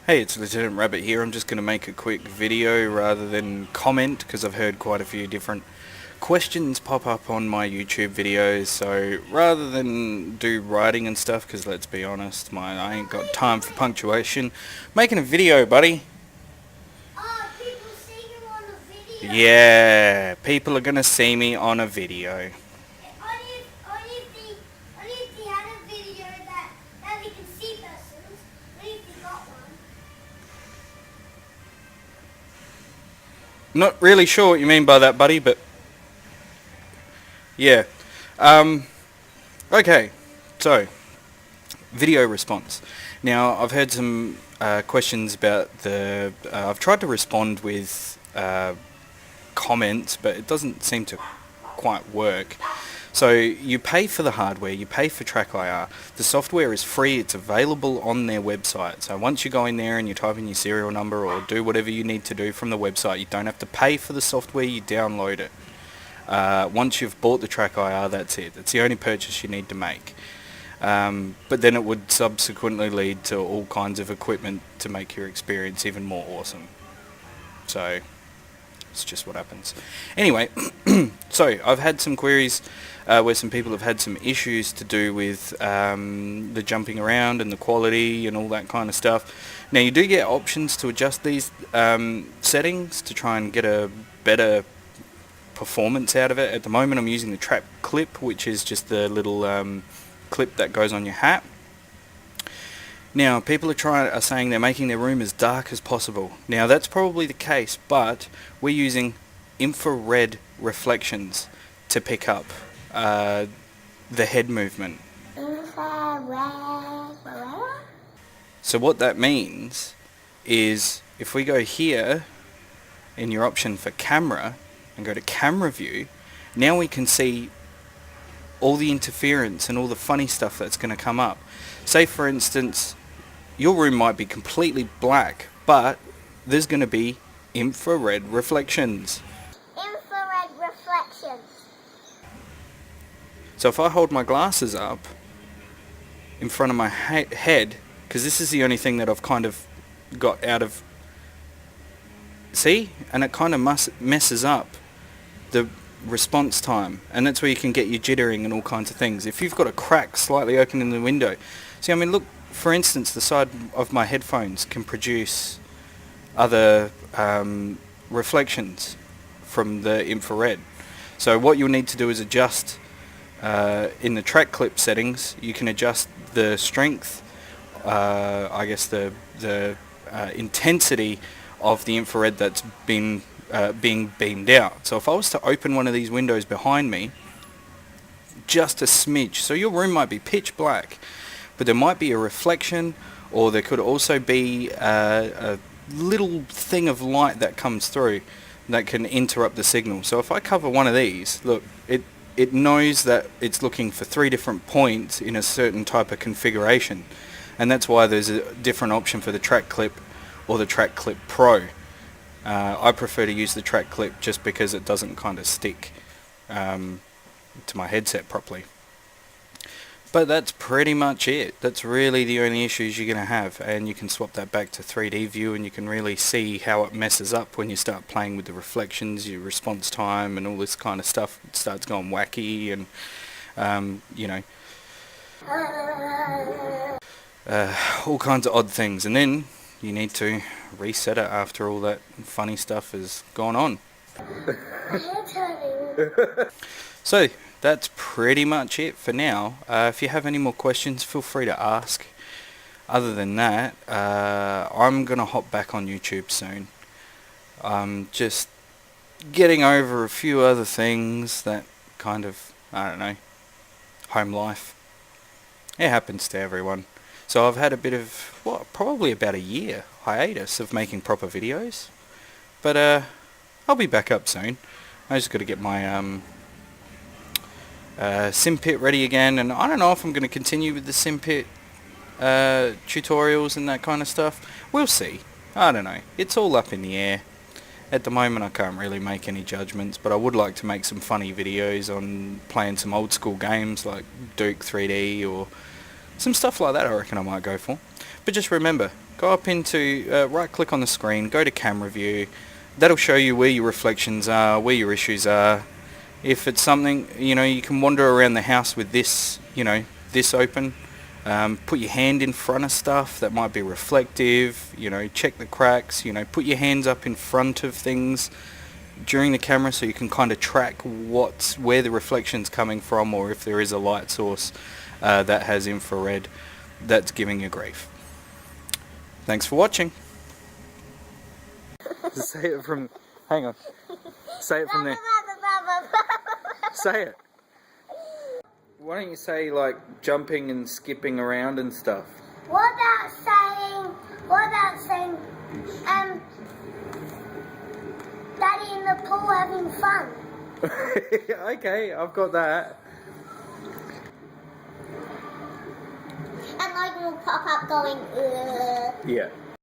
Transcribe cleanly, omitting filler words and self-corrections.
Hey, it's Lieutenant Rabbit here. I'm just going to make a quick video rather than comment because I've heard quite a few different questions pop up on my YouTube videos. So rather than do writing and stuff, because let's be honest, I ain't got time for punctuation, making a video, buddy. Oh, people see you on the video. Yeah, people are going to see me on a video. Only if they had a video that they can see persons. Only if they got one. Not really sure what you mean by that, buddy, but yeah. Okay, so video response. Now, I've heard some questions about I've tried to respond with comments, but it doesn't seem to quite work. So you pay for the hardware, you pay for TrackIR. The software is free, it's available on their website. So once you go in there and you type in your serial number or do whatever you need to do from the website, you don't have to pay for the software, you download it. Once you've bought the TrackIR, that's it. It's the only purchase you need to make. But then it would subsequently lead to all kinds of equipment to make your experience even more awesome. So it's just what happens. Anyway, so I've had some queries where some people have had some issues to do with the jumping around and the quality and all that kind of stuff. Now you do get options to adjust these settings to try and get a better performance out of it. At the moment I'm using the trap clip, which is just the little clip that goes on your hat. Now people are saying they're making their room as dark as possible. Now that's probably the case, but we're using infrared reflections to pick up the head movement. So what that means is if we go here in your option for camera and go to camera view, now we can see all the interference and all the funny stuff that's going to come up. Say for instance your room might be completely black, but there's going to be infrared reflections. Infrared reflections. So if I hold my glasses up in front of my head, because this is the only thing that I've kind of got out of... See? And it kind of messes up the response time, and that's where you can get your jittering and all kinds of things. If you've got a crack slightly open in the window, see, I mean, look, for instance, the side of my headphones can produce other reflections from the infrared. So what you'll need to do is adjust in the track clip settings. You can adjust the strength, I guess the intensity of the infrared that's been being beamed out. So if I was to open one of these windows behind me, just a smidge, so your room might be pitch black, but there might be a reflection, or there could also be a little thing of light that comes through that can interrupt the signal. So if I cover one of these, look, it knows that it's looking for 3 different points in a certain type of configuration, and that's why there's a different option for the track clip or the track clip pro. I prefer to use the track clip just because it doesn't kind of stick to my headset properly. But that's pretty much it. That's really the only issues you're going to have, and you can swap that back to 3D view and you can really see how it messes up when you start playing with the reflections, your response time and all this kind of stuff. It starts going wacky and you know, all kinds of odd things, and then you need to reset it after all that funny stuff has gone on. So that's pretty much it for now. If you have any more questions, feel free to ask. Other than that, I'm going to hop back on YouTube soon. Just getting over a few other things that kind of, I don't know, home life. It happens to everyone. So I've had a bit of, probably about a year hiatus of making proper videos. But I'll be back up soon. I just got to get my SimPit ready again, and I don't know if I'm going to continue with the SimPit tutorials and that kind of stuff. We'll see. I don't know. It's all up in the air. At the moment I can't really make any judgments, but I would like to make some funny videos on playing some old school games like Duke 3D or some stuff like that. I reckon I might go for. But just remember, go up into, right click on the screen, go to camera view. That'll show you where your reflections are, where your issues are. If it's something, you can wander around the house with this, this open. Put your hand in front of stuff that might be reflective, check the cracks, put your hands up in front of things during the camera so you can kind of track where the reflection's coming from, or if there is a light source that has infrared that's giving you grief. Thanks for watching. Say it from, hang on. Say it from there. Say it. Why don't you say like jumping and skipping around and stuff? What about saying, Daddy in the pool having fun? Okay, I've got that. And Logan will pop up going, Yeah.